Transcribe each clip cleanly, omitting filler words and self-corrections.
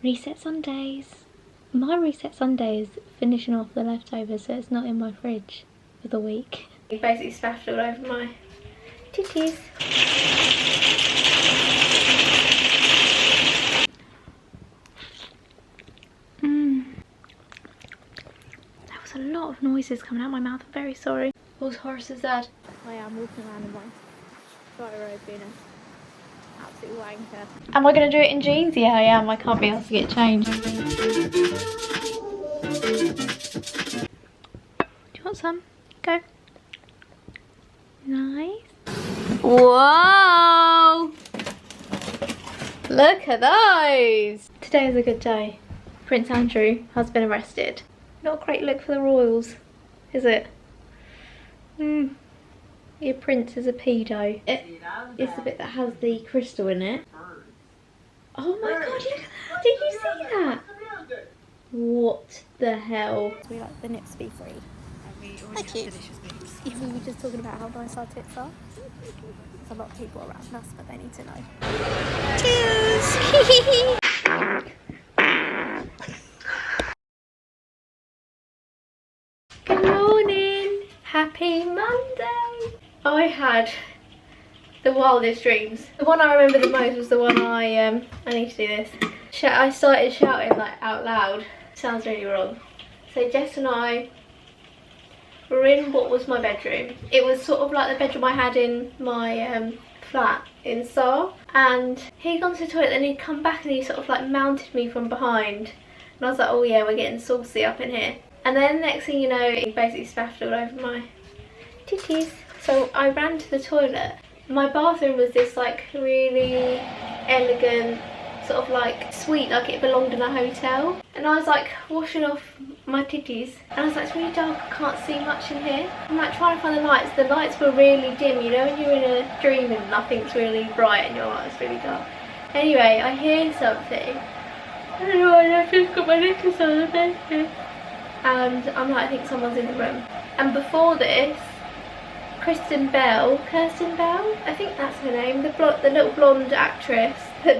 Reset Sundays. My reset Sunday is finishing off the leftovers, so it's not in my fridge for the week. He basically spattered all over my titties. There was a lot of noises coming out of my mouth. I'm very sorry. Whose horse is that? I am walking around in my dry robe being an absolute wanker. Am I going to do it in jeans? Yeah, I am. I can't be asked to get changed. Do you want some? Go. Nice. Whoa! Look at those! Today is a good day. Prince Andrew has been arrested. Not a great look for the royals, is it? Your prince is a pedo. It's the bit that has the crystal in it. Oh my god, look at that! Did you see that? What the hell? We like the nips to be free. Thank you. We were just talking about how nice our tits are. There's a lot of people around us, but they need to know. Cheers! Good morning! Happy Monday! I had the wildest dreams. The one I remember the most was the one I need to do this. I started shouting like out loud. Sounds really wrong. So Jess and I were in what was my bedroom. It was sort of like the bedroom I had in my flat in Sar. And he'd gone to the toilet and he'd come back and he sort of like mounted me from behind. And I was like, oh yeah, we're getting saucy up in here. And then next thing you know, he basically spattered all over my titties. So I ran to the toilet. My bathroom was this like really elegant, sort of like suite, like it belonged in a hotel. And I was like washing off my titties and I was like, it's really dark, I can't see much in here. I'm like trying to find the lights. The lights were really dim, you know when you're in a dream and nothing's really bright and you're like, it's really dark. Anyway, I hear something. I don't know why I've just got my necklace on the bed here. And I'm like, I think someone's in the room. And before this, Kirsten Bell, I think that's her name, the little blonde actress, who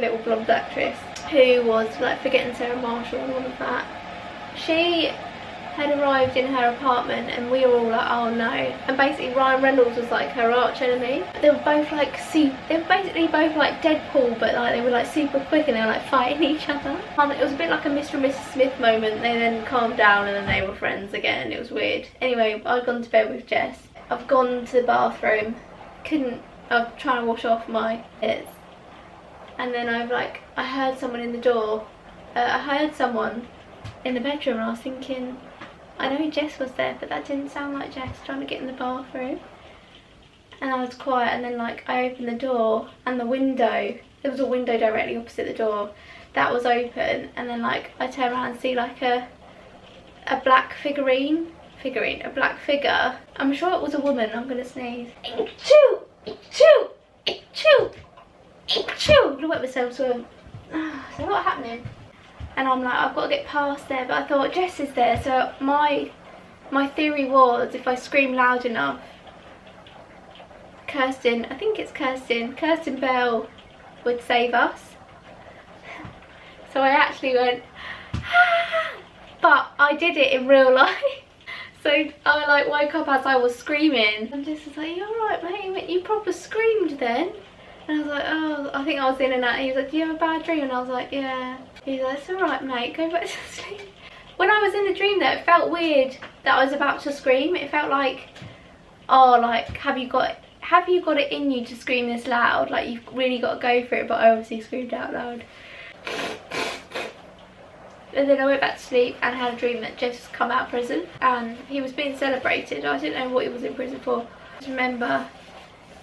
was like Forgetting Sarah Marshall and all of that. She had arrived in her apartment and we were all like, oh no. And basically Ryan Reynolds was like her arch enemy. They were both like basically both like Deadpool, but like they were like super quick and they were like fighting each other. It was a bit like a Mr. and Mrs. Smith moment. They then calmed down and then they were friends again. It was weird. Anyway, I'd gone to bed with Jess. I've gone to the bathroom. I'm trying to wash off my tits. And then I heard someone in the door. I heard someone in the bedroom and I was thinking, I know Jess was there, but that didn't sound like Jess trying to get in the bathroom. And I was quiet and then like I opened the door and the window, there was a window directly opposite the door, that was open, and then like I turn around and see like a black a black figure. I'm sure it was a woman. I'm gonna sneeze. Achoo! Achoo! Achoo! Achoo! Look at myself swim. There's a lot happening. And I'm like, I've got to get past there, but I thought Jess is there, so my theory was if I scream loud enough, Kirsten Bell would save us. So I actually went, ah! But I did it in real life. So I like woke up as I was screaming and Jess was like, you alright mate? You proper screamed then. And I was like, oh, I think I was in and out. He was like, do you have a bad dream? And I was like, yeah. He's like, it's alright mate, go back to sleep. When I was in the dream though, it felt weird that I was about to scream. It felt like, oh, like, have you got it in you to scream this loud? Like, you've really got to go for it, but I obviously screamed out loud. And then I went back to sleep and had a dream that Jeff's come out of prison and he was being celebrated. I didn't know what he was in prison for. I just remember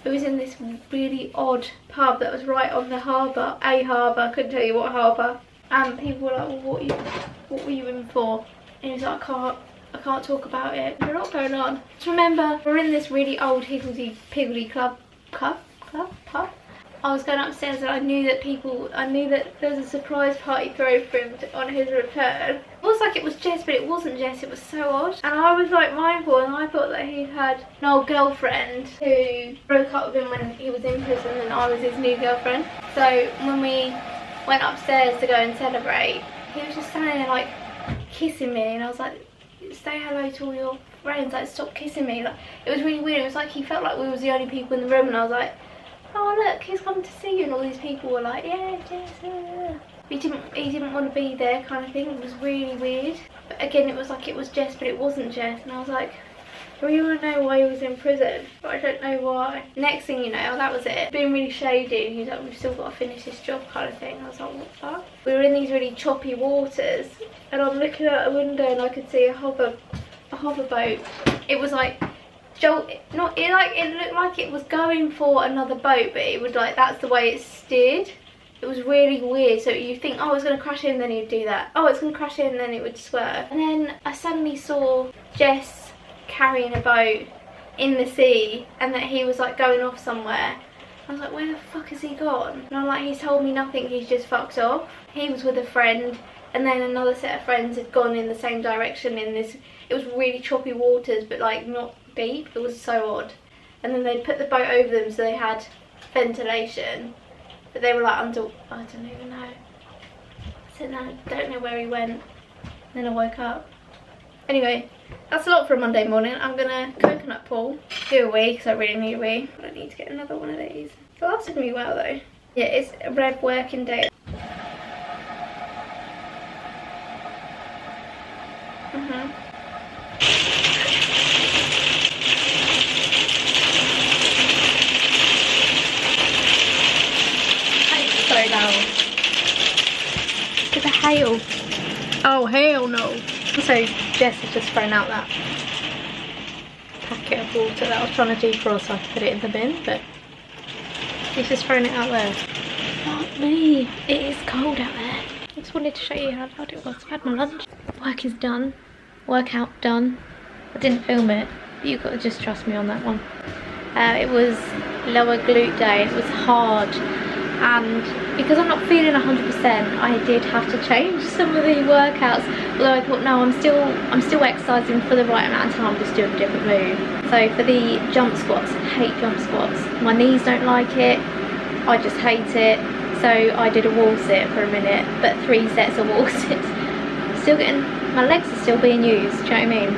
it was in this really odd pub that was right on the harbour, I couldn't tell you what harbour. And people were like, well, what were you in for? And he was like, I can't talk about it. There's a lot going on. Just remember, we're in this really old higgledy-piggledy pub. I was going upstairs and I knew that there was a surprise party thrown for him on his return. It was like it was Jess, but it wasn't Jess, it was so odd. And I was like mindful and I thought that he had an old girlfriend who broke up with him when he was in prison and I was his new girlfriend. So when we went upstairs to go and celebrate, he was just standing there like kissing me, and I was like, say hello to all your friends, like stop kissing me. Like, it was really weird. It was like he felt like we was the only people in the room, and I was like, oh look, he's come to see you, and all these people were like, yeah, Jess, yeah. He didn't want to be there, kind of thing. It was really weird. But again, it was like it was Jess, but it wasn't Jess, and I was like, I really want to know why he was in prison, but I don't know why. Next thing you know, that was it. Being really shady, and he's like, we've still got to finish this job, kind of thing. I was like, what the fuck? We were in these really choppy waters, and I'm looking out a window, and I could see a hover boat. It was like, it looked like it was going for another boat, but it would like, that's the way it steered. It was really weird. So you think, oh, it's going to crash in, then he'd do that. Oh, it's going to crash in, and then it would swerve. And then I suddenly saw Jess carrying a boat in the sea, and that he was like going off somewhere. I was like, where the fuck has he gone? And I'm like, he's told me nothing, he's just fucked off. He was with a friend, and then another set of friends had gone in the same direction in this, it was really choppy waters, but like not deep. It was so odd. And then they'd put the boat over them, so they had ventilation, but they were like under, I don't even know. I said, no, I don't know where he went. And then I woke up. Anyway, that's a lot for a Monday morning. I'm gonna coconut pool, do a wee, because I really need a wee. But I need to get another one of these. It lasted me well though. Yeah, it's a red working day. It's so loud. It's a hail. Oh hell no. So Jess has just thrown out that packet of water that I was trying to defrost so I could put it in the bin, but she's just thrown it out there. Fuck me, it is cold out there. I just wanted to show you how loud it was. I've had my lunch. Work is done. Workout done. I didn't film it, but you've got to just trust me on that one. It was lower glute day. It was hard. And because I'm not feeling 100%, I did have to change some of the workouts. Although I thought, no, I'm still exercising for the right amount of time, just doing a different move. So for the jump squats, I hate jump squats. My knees don't like it. I just hate it. So I did a wall sit for a minute, but 3 sets of wall sits. Still getting, my legs are still being used, do you know what I mean?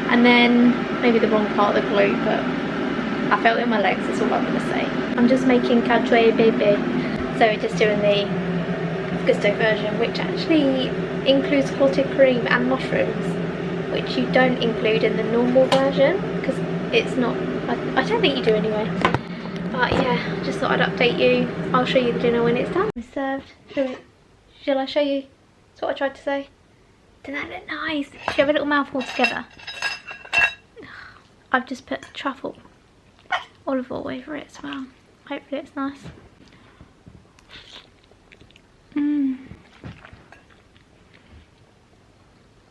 And then maybe the wrong part of the glute, but I felt it in my legs, that's all I'm gonna say. I'm just making cadre bebe. So we're just doing the gusto version, which actually includes clotted cream and mushrooms, which you don't include in the normal version, because it's not, I don't think you do anyway. But yeah, just thought I'd update you. I'll show you the dinner when it's done. It's served. Shall I show you? That's what I tried to say. Doesn't that look nice? Should we have a little mouthful together? I've just put truffle olive oil over it as well. Hopefully it's nice.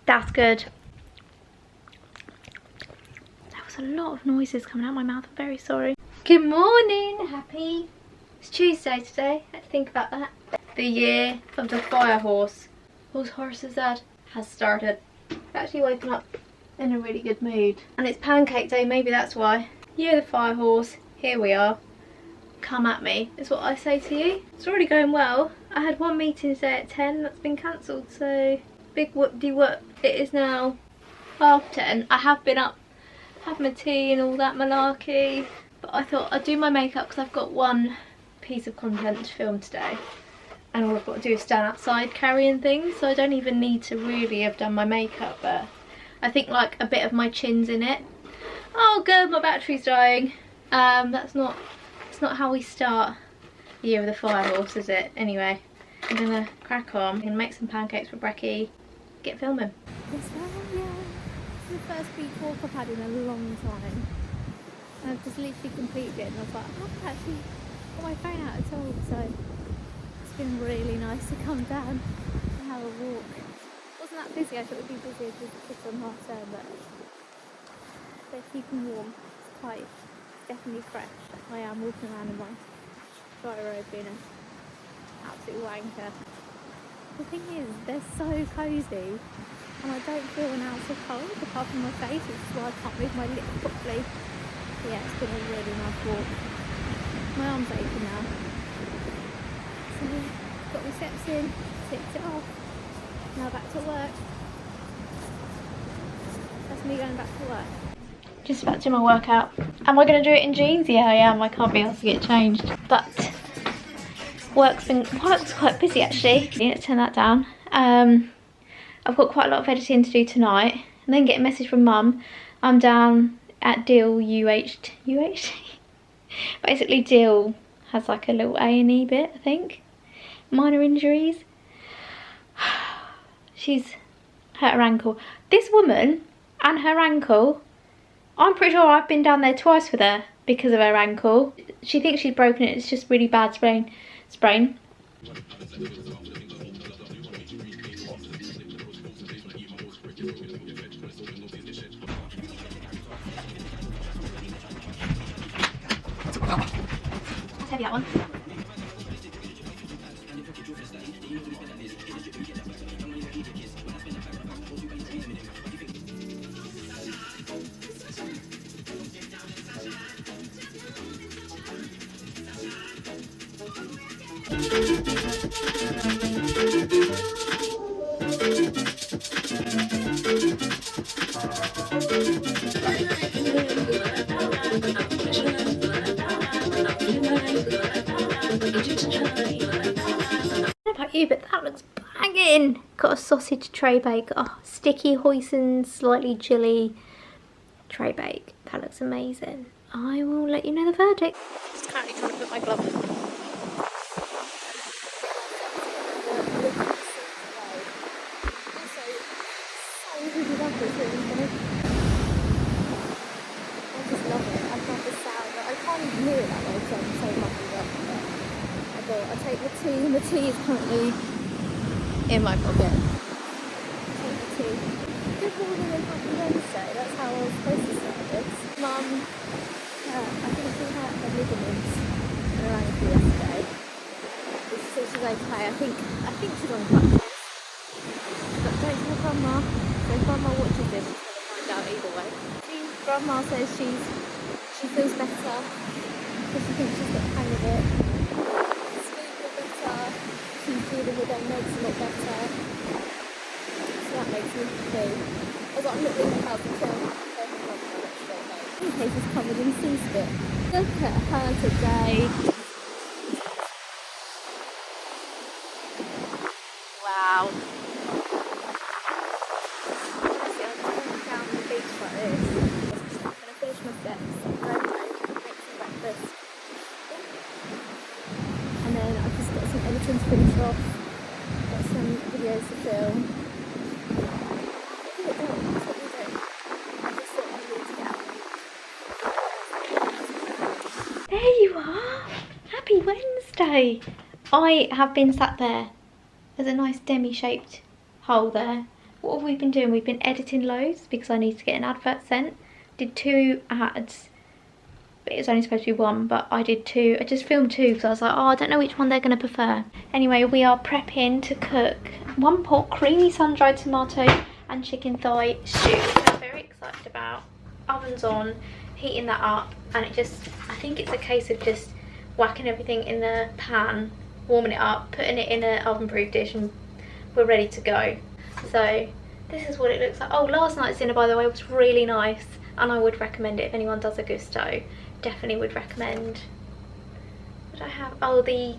That's good. There was a lot of noises coming out of my mouth. I'm very sorry. Good morning. Happy. It's Tuesday today. Let's think about that. The year of the fire horse. Whose horse is that? Has started. I've actually woken up in a really good mood. And it's pancake day, maybe that's why. You're the fire horse. Here we are. Come at me, is what I say to you. It's already going well. I had one meeting today at 10 that's been cancelled, so big whoop-de-whoop. It is now 10:30. I have been up, had my tea and all that malarkey. But I thought I'd do my makeup because I've got one piece of content to film today. And all I've got to do is stand outside carrying things, so I don't even need to really have done my makeup, but I think like a bit of my chin's in it. Oh good, my battery's dying. It's not how we start the year of the fire horse, is it? Anyway, I'm gonna crack on. I'm gonna make some pancakes for brekkie, get filming. This is the first week walk I've had in a long time. And I've just literally completed it, and I was like, I haven't actually got my phone out at all, so it's been really nice to come down and have a walk. It wasn't that busy. I thought it would be busier because the kids on half term, but they're keeping warm. It's definitely fresh. I am walking around in my dry robe being an absolute wanker. The thing is, they're so cosy and I don't feel an ounce of cold apart from my face, which is why I can't move my lips properly. But yeah, it's been a really nice walk. My arm's aching now. So I've got got my steps in, ticked it off. Now back to work. That's me going back to work. Just about to do my workout. Am I going to do it in jeans? Yeah, I am. I can't be asked to get changed. But work's quite busy actually. Let's turn that down. I've got quite a lot of editing to do tonight. And then get a message from Mum. I'm down at Deal UHT. Basically Deal has like a little A&E bit, I think. Minor injuries. She's hurt her ankle. This woman and her ankle, I'm pretty sure I've been down there twice with her because of her ankle. She thinks she's broken it, it's just really bad sprain. That's heavy, that one. About you, but that looks banging. Got a sausage tray bake. Oh, sticky hoisin, slightly chilly tray bake. That looks amazing. I will let you know the verdict. Just currently trying to put my glove on. The tea is currently in my pocket. Take the tea. Good morning and happy Wednesday. That's how I was supposed to start this. Mum, I think she had her ligaments in her ankle yesterday. She said she's okay. I think she's on crutches. But don't tell Grandma. So if Grandma watches this, she's going to find out either way. Grandma says she feels better because she thinks she's got the hang of it. She's dealing with her legs a lot better, so that makes me happy. I was like, I'm not leaving the house until in case it's covered in sea spit. Look at her today. Wow. See, I'm just down the beach like this. I'm going to finish my steps, go home, make some breakfast. And then I've just got some editing to finish off, got some videos to film. That's what we do. I just thought I needed to get out. There you are! Happy Wednesday! I have been sat there. There's a nice demi-shaped hole there. What have we been doing? We've been editing loads because I need to get an advert sent. Did 2 ads. But it was only supposed to be 1, but I did 2. I just filmed 2 because I was like, oh, I don't know which one they're going to prefer. Anyway, we are prepping to cook 1 pot creamy sun-dried tomato and chicken thigh stew, which I'm very excited about. Oven's on, heating that up, and I think it's a case of just whacking everything in the pan, warming it up, putting it in an oven-proof dish, and we're ready to go. So this is what it looks like. Oh, last night's dinner, by the way, was really nice, and I would recommend it if anyone does a gusto. Definitely would recommend. What did I have? Oh, I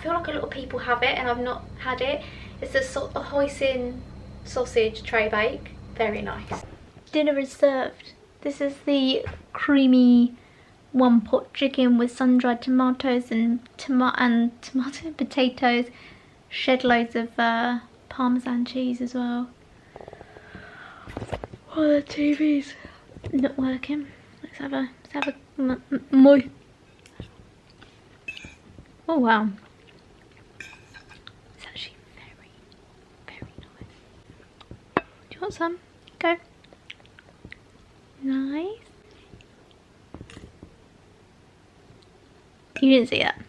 feel like a lot of people have it and I've not had it. It's a sort of hoisin sausage tray bake. Very nice. Dinner is served. This is the creamy 1 pot chicken with sun-dried tomatoes and tomato and potatoes. Shed loads of Parmesan cheese as well. Oh, the TV's not working. Let's have a oh wow, it's actually very, very nice. Do you want some? Go. Nice. You didn't see that.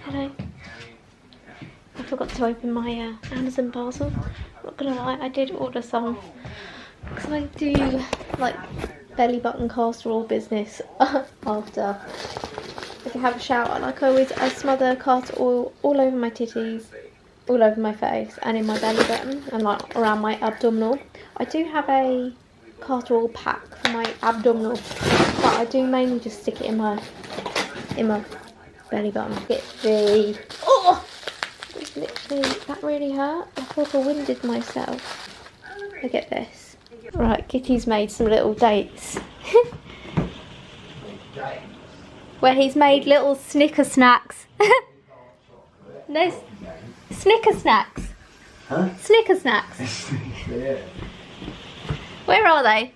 Hello. I forgot to open my Amazon parcel. Not gonna lie, I did order some because I do like belly button casserole business after the to have a shower. Like I smother castor oil all over my titties, all over my face, and in my belly button, and like around my abdominal. I do have a castor oil pack for my abdominal, but I do mainly just stick it in my belly button. Get the literally, that really hurt. I proper winded myself. Look at this. Right, Kitty's made some little dates. Where he's made little Snicker snacks. No, Snicker snacks. Huh? Snicker snacks. Yeah. Where are they?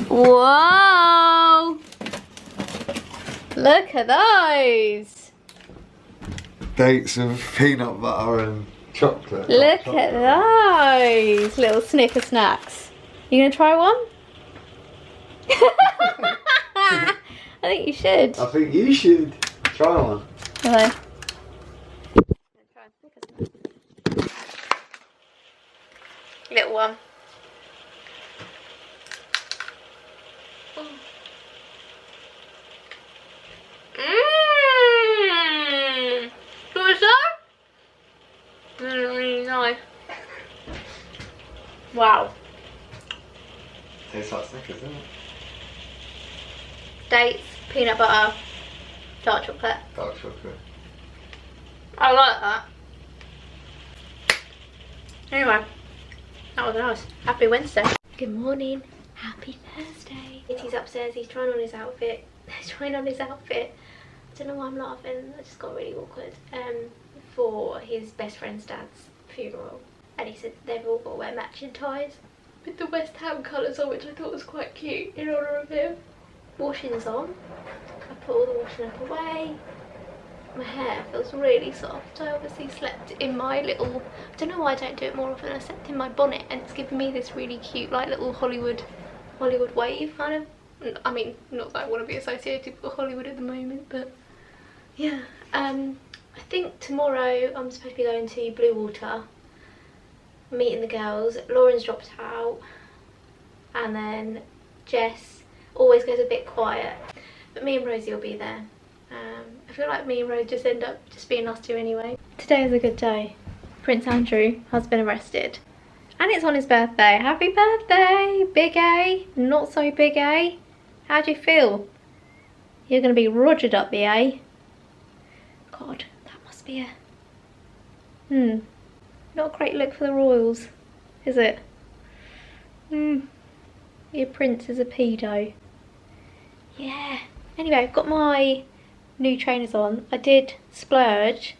Whoa! Look at those. Dates of peanut butter and chocolate. Look at those little Snicker snacks. You gonna try one? I think you should. I think you should try one. Hello. Little one. Mmm. What's that? Really nice. Wow. Tastes like Snickers, doesn't it? Dates, peanut butter, dark chocolate. Dark chocolate. I like that. Anyway, that was nice. Happy Wednesday. Good morning. Happy Thursday. He's upstairs. He's trying on his outfit. He's trying on his outfit. I don't know why I'm laughing. I just got really awkward. For his best friend's dad's funeral, and he said they've all got to wear matching ties with the West Ham colours on, which I thought was quite cute in honour of him. Washing's on. I put all the washing up away. My hair feels really soft. I obviously slept in my little, I don't know why I don't do it more often, I slept in my bonnet and it's giving me this really cute like little Hollywood wave kind of. I mean, not that I want to be associated with Hollywood at the moment, but yeah. I think tomorrow I'm supposed to be going to Blue Water, meeting the girls. Lauren's dropped out, and then Jess always goes a bit quiet, but me and Rosie will be there. I feel like me and Rose just end up just being us two anyway. Today is a good day. Prince Andrew has been arrested. And it's on his birthday. Happy birthday, Big A. Not so Big A. How do you feel? You're going to be rogered up, the A. God, that must be a... Not a great look for the royals, is it? Your prince is a pedo. Yeah. Anyway, I've got my new trainers on. I did splurge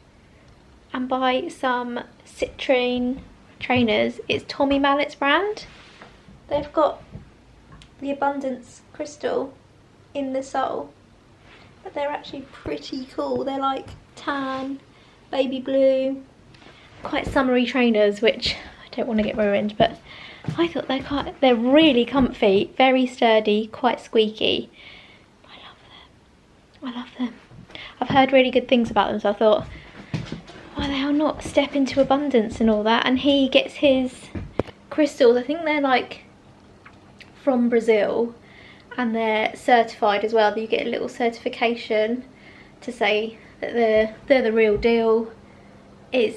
and buy some citrine trainers. It's Tommy Mallett's brand. They've got the Abundance crystal in the sole, but they're actually pretty cool. They're like tan, baby blue, quite summery trainers, which I don't want to get ruined, but I thought they're really comfy, very sturdy, quite squeaky. I love them. I've heard really good things about them, so I thought, why the hell not step into Abundance and all that. And he gets his crystals, I think they're like from Brazil, and they're certified as well. You get a little certification to say that they're the real deal. I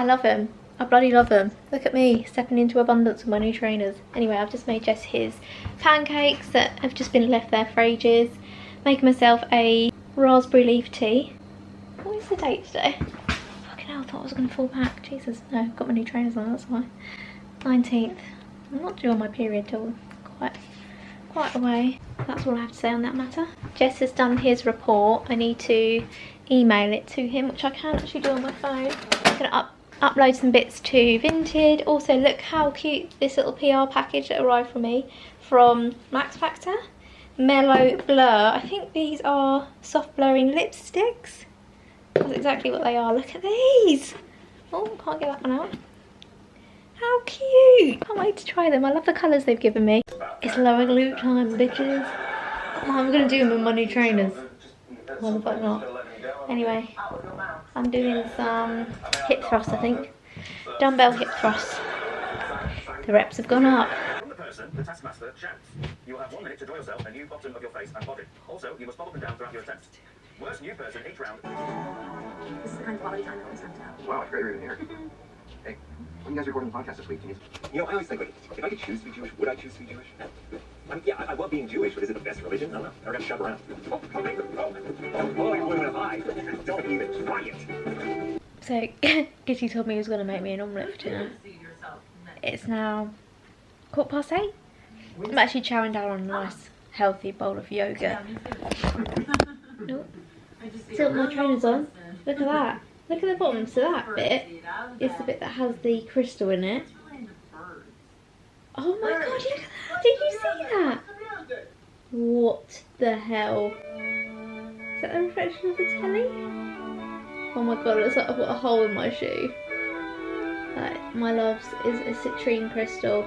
love them. I bloody love them. Look at me stepping into Abundance with my new trainers. Anyway, I've just made Jess his pancakes that have just been left there for ages. Making myself a raspberry leaf tea. What is the date today? Fucking hell, I thought I was going to fall back. Jesus, no, got my new trainers on, that's why. 19th. I'm not due on my period till quite a way. That's all I have to say on that matter. Jess has done his report. I need to email it to him, which I can actually do on my phone. I'm going to upload some bits to Vinted. Also, look how cute this little PR package that arrived for me from Max Factor. Mellow Blur. I think these are soft blurring lipsticks. That's exactly what they are. Look at these. Oh, can't get that one out. How cute. Can't wait to try them. I love the colours they've given me. It's lower glute time, bitches. I'm going to do them with my new trainers. Why the fuck not? Anyway, I'm doing some hip thrusts, I think. Dumbbell hip thrusts. The reps have gone up. The taskmaster shouts. You will have 1 minute to draw yourself a new bottom of your face and body. Also, you must pop up and down throughout your attempt. Worst new person each round. This is the kind of quality time I always have to have. Wow, it's great reading here. Hey, when are you guys recording the podcast this week? You know, I always think, like, if I could choose to be Jewish, would I choose to be Jewish? I mean, yeah, I love being Jewish, but is it the best religion? I don't know. I got to shove around. Oh, you're going to high. Don't even try it. So, Gitty told me he was going to make me an omelette for dinner. It's now 8:15. I'm actually chowing down on a nice, healthy bowl of yogurt. Nope. See what my trainer's on? Look at that. Look at the bottom. So that bit is the bit that has the crystal in it. Oh my god, look at that. Did you see that? What the hell? Is that the reflection of the telly? Oh my god, it looks like I've got a hole in my shoe. Like, my loves is a citrine crystal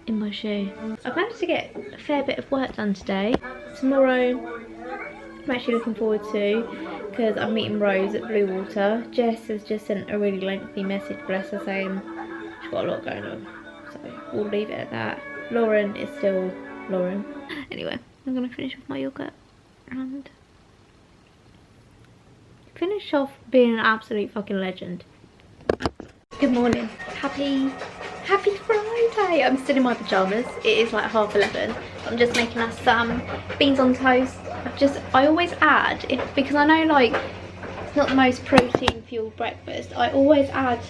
in my shoe. I've managed to get a fair bit of work done today. Tomorrow I'm actually looking forward to, because I'm meeting Rose at Blue Water. Jess has just sent a really lengthy message, bless her, saying she's got a lot going on. So we'll leave it at that. Lauren is still Lauren. Anyway, I'm going to finish off my yogurt and finish off being an absolute fucking legend. Good morning. Happy Friday. I'm still in my pyjamas. It is like 11:30. I'm just making us some beans on toast. I always add, because I know like it's not the most protein fueled breakfast, I always add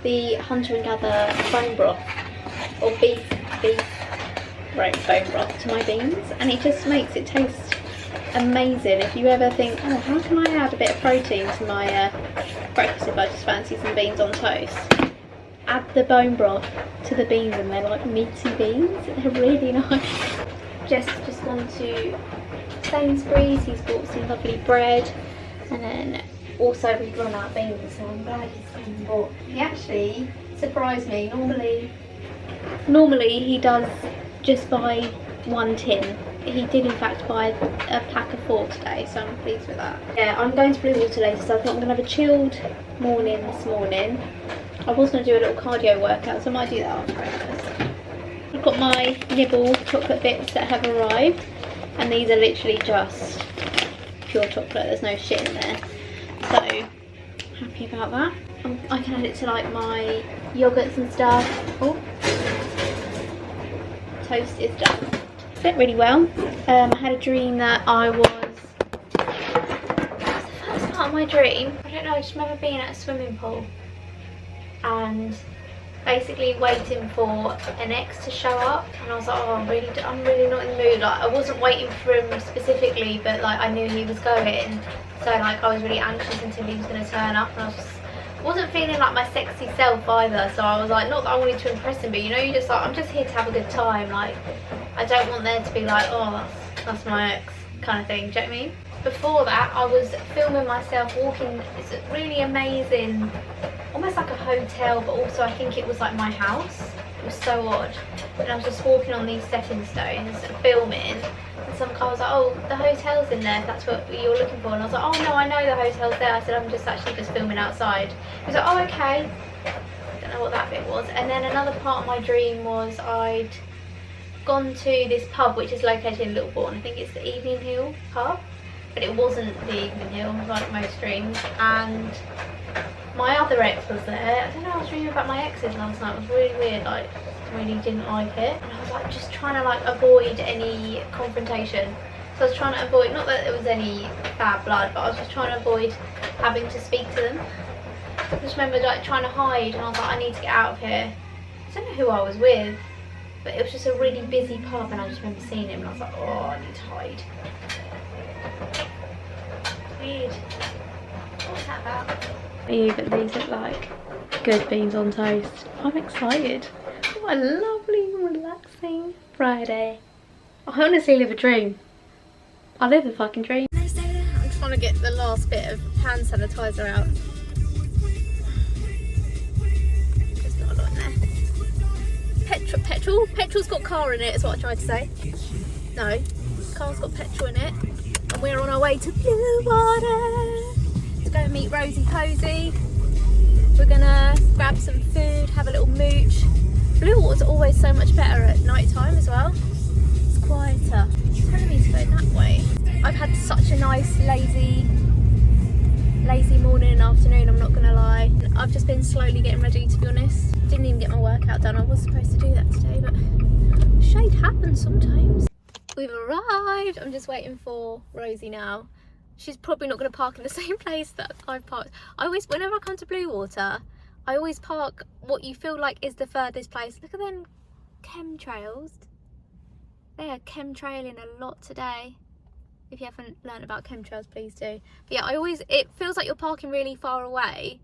the Hunter and Gather bone broth or beef bone broth to my beans, and it just makes it taste amazing. If you ever think, oh, how can I add a bit of protein to my breakfast if I just fancy some beans on toast, add the bone broth to the beans, and they're like meaty beans. They're really nice. Jess has just gone to Sainsbury's. He's bought some lovely bread, and then also we've run out of beans, so I'm glad he's gone and bought. He actually surprised me. Normally he does just buy 1 tin. He did in fact buy a pack of 4 today, so I'm pleased with that. Yeah, I'm going to Blue Water later, so I think I'm going to have a chilled morning this morning. I was going to do a little cardio workout, so I might do that after breakfast. I've got my nibble chocolate bits that have arrived, and these are literally just pure chocolate, there's no shit in there. So, happy about that. I can add it to like my yogurts and stuff. Oh, toast is done. Fit really well. I had a dream that what was the first part of my dream? I don't know, I just remember being at a swimming pool and basically waiting for an ex to show up, and I was like, oh, I'm really not in the mood. Like, I wasn't waiting for him specifically, but like I knew he was going, so like I was really anxious until he was going to turn up, and I wasn't feeling like my sexy self either. So I was like, not that I wanted to impress him, but you know, you're just like, I'm just here to have a good time. Like, I don't want there to be like, oh, that's my ex kind of thing. Do you know what I mean? Before that, I was filming myself walking. It's a really amazing, almost like a hotel, but also I think it was like my house. It was so odd. And I was just walking on these stepping stones and filming, and some guy was like, oh, the hotel's in there if that's what you're looking for. And I was like, oh no, I know the hotel's there. I said, I'm just filming outside. He was like, oh, okay. I don't know what that bit was. And then another part of my dream was I'd gone to this pub which is located in Littlebourne. I think it's the Evening Hill pub, but it wasn't the Evening Hill like most dreams. And my other ex was there. I don't know, I was dreaming about my exes last night. It was really weird, like, really didn't like it. And I was like just trying to like avoid any confrontation. So I was trying to avoid, not that there was any bad blood, but I was just trying to avoid having to speak to them. I just remember like trying to hide, and I was like, I need to get out of here. I don't know who I was with, but it was just a really busy pub, and I just remember seeing him and I was like, oh, I need to hide. Weird. What's that about? But these look like good beans on toast. I'm excited. What a lovely, relaxing Friday. I honestly live a dream. I live a fucking dream. I'm trying to get the last bit of hand sanitizer out. There's not a lot in there. Petrol's got car in it, is what I tried to say. No, car's got petrol in it. And we're on our way to Blue Water to go and meet Rosie Posey. We're gonna grab some food, have a little mooch, Blue water's always so much better at night time as well. It's quieter. It's telling me to go that way. I've had such a nice lazy morning and afternoon, I'm not gonna lie. I've just been slowly getting ready, to be honest. Didn't even get my workout done. I was supposed to do that today, but shade happens sometimes. We've arrived. I'm just waiting for Rosie now. She's probably not going to park in the same place that I've parked. Whenever I come to Blue Water, I always park what you feel like is the furthest place. Look at them chemtrails. They are chemtrailing a lot today. If you haven't learned about chemtrails, please do. But yeah, it feels like you're parking really far away,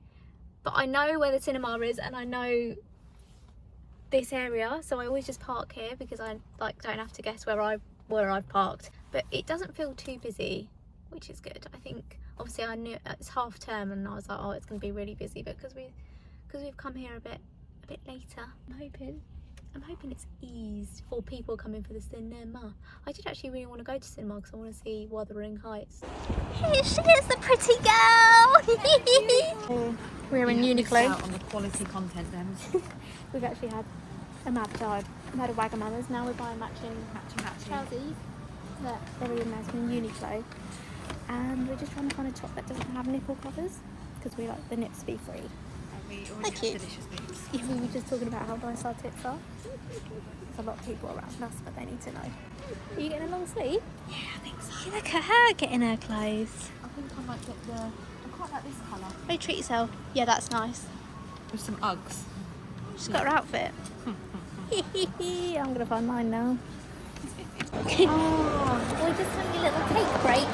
but I know where the cinema is and I know this area, so I always just park here because I don't have to guess where I've parked. But it doesn't feel too busy, which is good. I think obviously I knew it's half term and I was like, oh, it's going to be really busy, but because we've come here a bit later, I'm hoping it's eased for people coming for the cinema. I did actually really want to go to cinema because I want to see Wuthering Heights. Here she is, the pretty girl. We're in Uniqlo. Out on the quality content then. We've actually had a mad time. We've had a Wagamama's, now we're buying matching trousers. That they're really nice from Uniqlo. And we're just trying to find a top that doesn't have nipple covers because we like the nips to be free. We already have delicious boobs. Yeah, we were just talking about how nice our tits are. There's a lot of people around us, but they need to know. Are you getting a long sleeve? Yeah, I think so. Look at her getting her clothes. I think I might get I quite like this colour. Oh, treat yourself. Yeah, that's nice. With some Uggs. She's got her outfit. I'm gonna find mine now. Oh, we're just having a little cake break.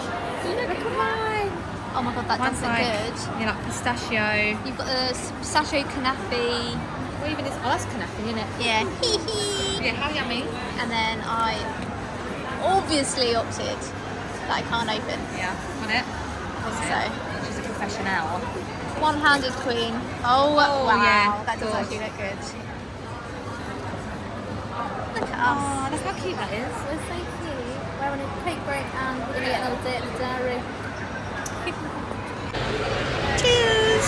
Look at mine. Oh my god, that does look good. Yeah, like pistachio. You've got the pistachio kanafi. What even is? Oh, that's knappy, isn't it? Yeah. Yeah, how yummy. And then I obviously opted that I can't open. Yeah, on it. So She's a professional. one-handed queen. Oh wow, yeah, that does God. actually look good. Look at us. Oh, look how cute that is. We're so cute. We're on a cake break and we're gonna get another day at the dairy. Cheers!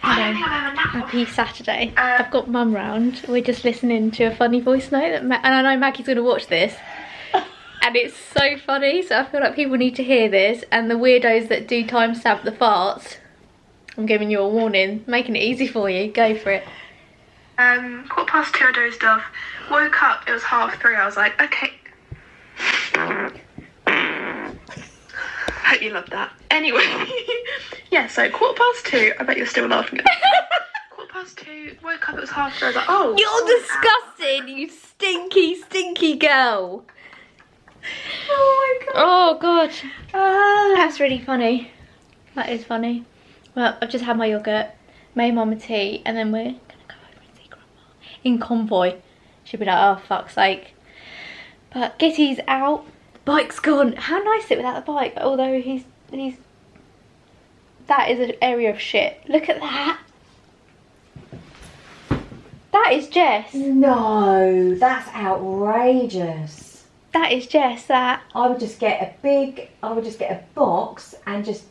Hello, happy Saturday. I've got Mum round. We're just listening to a funny voice note and I know Maggie's gonna watch this. And it's so funny, so I feel like people need to hear this. And the weirdos that do timestamp the farts, I'm giving you a warning, making it easy for you. Go for it. 2:15 I dozed off. Woke up, it was 3:30. I was like, okay. Hope you love that. Anyway, yeah, so 2:15, I bet you're still laughing at me. 2:15, woke up, it was 3:30. I was like, oh. You're disgusting, you stinky, stinky girl. Oh my god. Oh god. That's really funny. That is funny. Well, I've just had my yogurt, made Mum a tea, and then we're gonna go over and see Grandma in convoy. She'll be like, oh fuck's sake. But Gitty's out, bike's gone. How nice is it without the bike? Although he's that is an area of shit. Look at that. That is Jess. No, that's outrageous. That is Jess, that. I would just get a box and just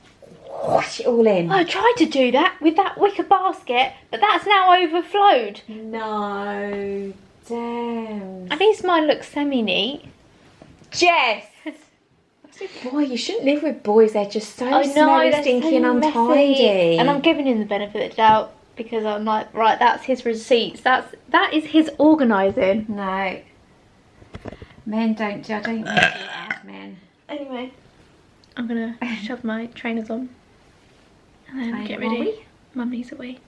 whoosh it all in. I tried to do that with that wicker basket, but that's now overflowed. No, damn. At least mine looks semi-neat. Jess! Boy, you shouldn't live with boys. They're just so I know, smelly, they're stinky so and untidy. messy. And I'm giving him the benefit of the doubt because I'm like, right, that's his receipts. That is his organising. No. Men don't do, I don't think as men. Anyway, I'm gonna shove my trainers on and then Trainer get ready. Bobby? Mum needs a wee.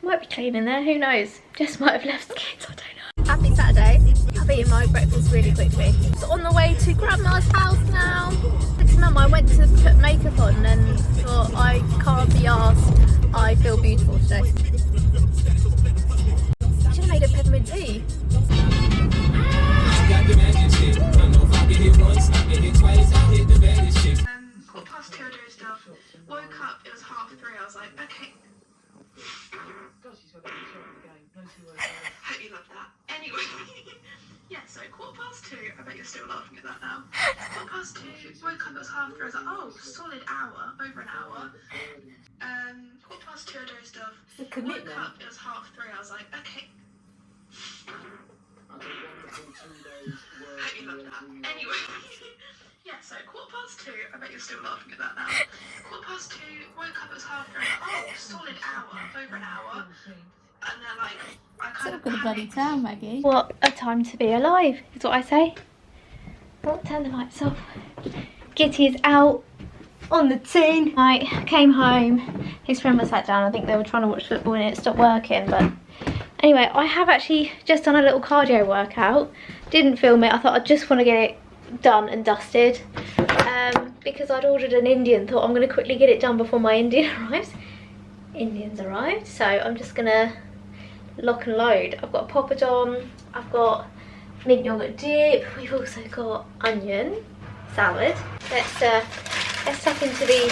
Might be clean in there, who knows? Jess might have left the kids, I don't know. Happy Saturday. I've eaten my breakfast really quickly. It's on the way to Grandma's house now. It's Mum, I went to put makeup on and thought I can't be arsed. I feel beautiful today. I should have made a peppermint tea. Quarter past 2 I dozed off. Woke up, it was 3:30. I was like, okay. Hope you love that. Anyway, yeah, so 2:15. I bet you're still laughing at that now. 2:15. Woke up, it was 3:30. I was like, oh, solid hour, over an hour. 2:15. I dozed off. It's a commitment. Woke up, it was 3:30. I was like, okay. Hope you love that. Anyway, yeah, so 2:15. I bet you're still laughing at that now. 2:15. Woke up, it was 3:30. I was like, oh, solid hour, over an hour. And then, like, I kind of panicked. Maggie. What a time to be alive, is what I say. Oh, turn the lights off. Gitty is out on the tin. I came home, his friend was sat down. I think they were trying to watch football and it stopped working. But anyway, I have actually just done a little cardio workout. Didn't film it. I thought I just want to get it done and dusted. Because I'd ordered an Indian. Thought I'm going to quickly get it done before my Indian arrives. Indian's arrived. So I'm just going to lock and load. I've got a poppadom. I've got mint yogurt dip. We've also got onion salad. Let's tuck into the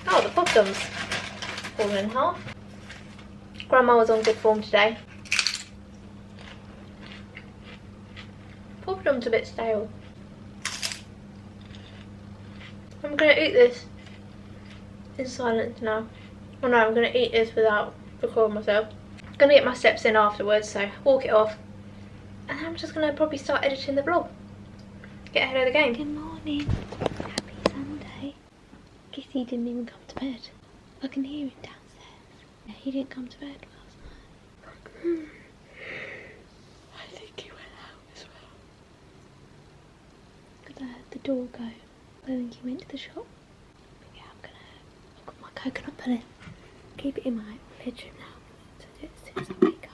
poppadom's fallen in half. Grandma was on good form today. Poppadom's a bit stale. I'm gonna eat this in silence now. Oh no, I'm gonna eat this without recording myself. I'm gonna get my steps in afterwards, so walk it off. And then I'm just gonna probably start editing the vlog. Get ahead of the game. Good morning. Happy Sunday. Gitty didn't even come to bed. I can hear him downstairs. Yeah, he didn't come to bed last night. I think he went out as well. Because I heard the door go. I think he went to the shop. But yeah, I've got my coconut pudding. Keep it in my bedroom now. So do it as soon as I wake up.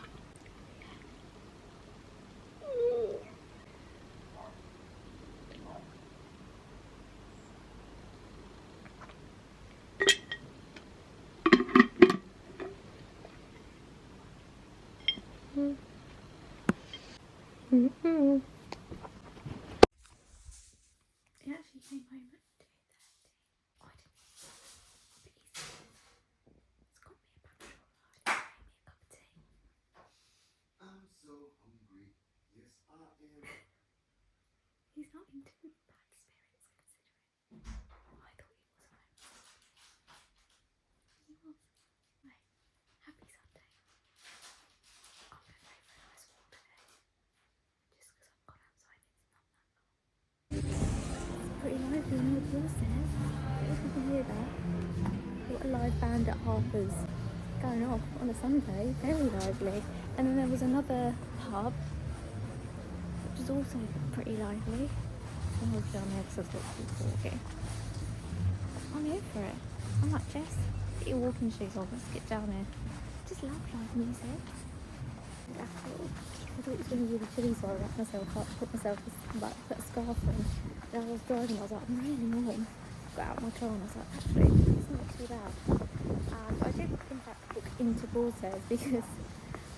He actually came home at 2:30. I didn't eat it, but he's got me a packet of chocolate. He made me a cup of tea. I'm so hungry. Yes, I am. He's not into bad spirits, considering I thought he was when I was. He was. Right. Happy Sunday. I'm going to go for a nice walk today. Just because I've gone outside and it's not that cold. It's pretty lively in the doorstairs. If you can hear that. What a live band at Harper's going off on a Sunday. Very lively. And then there was another pub, which is also pretty lively. So I'll go down there because I've got people walking. I'm here for it. I'm like, Jess, get your walking shoes on. Let's get down here. Just love live music. I thought it was going to be really chilly, so I wrapped myself up, put a scarf on. And I was driving, I was like, I'm really warm. Got out my car and I was like, actually, it's not too bad. And I did in fact book into Voicenotes because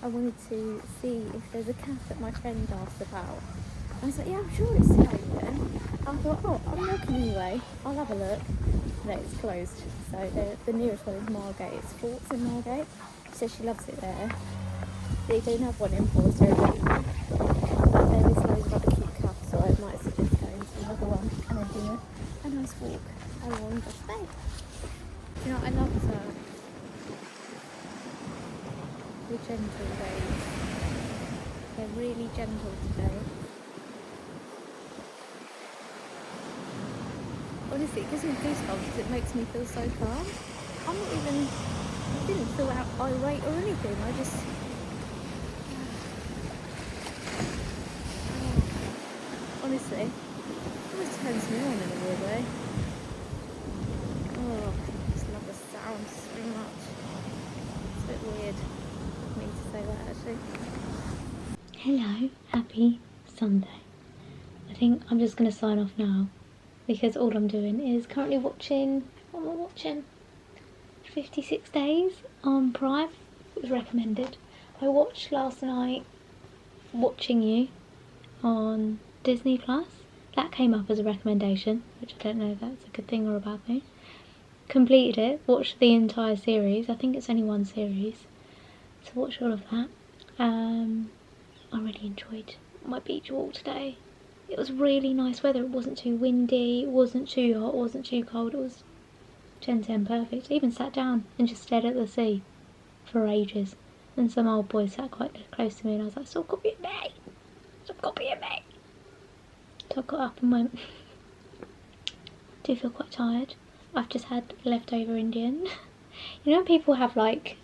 I wanted to see if there's a cafe that my friend asked about. And I was like, yeah, I'm sure it's still open. I thought, oh, I'm looking anyway. I'll have a look. No, it's closed. So the nearest one is Margate. It's Forts in Margate. She says she loves it there. They don't have one in Voicenotes anymore. But there is loads of other cute cafes, so I might suggest going to another one and then doing a nice walk along the bay. Do you know what I love the gentle waves. They're really gentle today. Honestly, it gives me goosebumps because it makes me feel so calm. I didn't feel irate or anything. I just... honestly, it almost turns me on in a weird way. Oh, I just love the sound so much. It's a bit weird for me to say that actually. Hello, happy Sunday. I think I'm just going to sign off now because all I'm doing is currently watching, what am I watching? 56 Days on Prime. It was recommended. I watched last night Watching You on Disney Plus. That came up as a recommendation, which I don't know if that's a good thing or a bad thing. Completed it, watched the entire series. I think it's only one series. to watch all of that. I really enjoyed my beach walk today. It was really nice weather. It wasn't too windy, it wasn't too hot, it wasn't too cold. It was 10/10 perfect. I even sat down and just stared at the sea for ages. And some old boy sat quite close to me and I was like, stop copying me! Stop copying me! So I got up and went. I do feel quite tired. I've just had leftover Indian. You know when people have like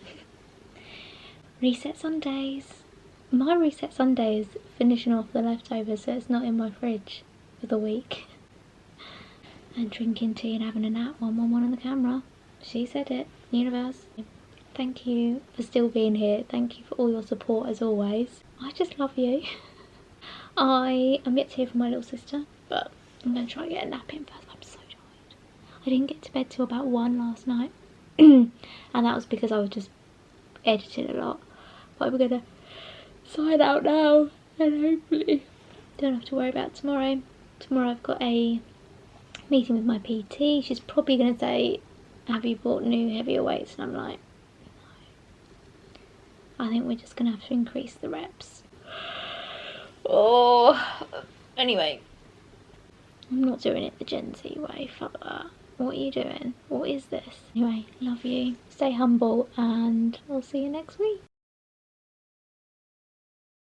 reset Sundays? My reset Sunday is finishing off the leftovers so it's not in my fridge for the week. And drinking tea and having a nap while I'm on the camera. She said it. Universe. Thank you for still being here. Thank you for all your support as always. I just love you. I am yet to hear from my little sister, but I'm going to try and get a nap in first. I'm so tired. I didn't get to bed till about 1 last night. And that was because I was just editing a lot. But we're going to sign out now and hopefully don't have to worry about tomorrow. Tomorrow I've got a meeting with my PT. She's probably going to say, have you bought new heavier weights? And I'm like, no. I think we're just going to have to increase the reps. Oh, anyway, I'm not doing it the Gen Z way. Fuck that. What are you doing? What is this? Anyway, love you. Stay humble and I'll see you next week.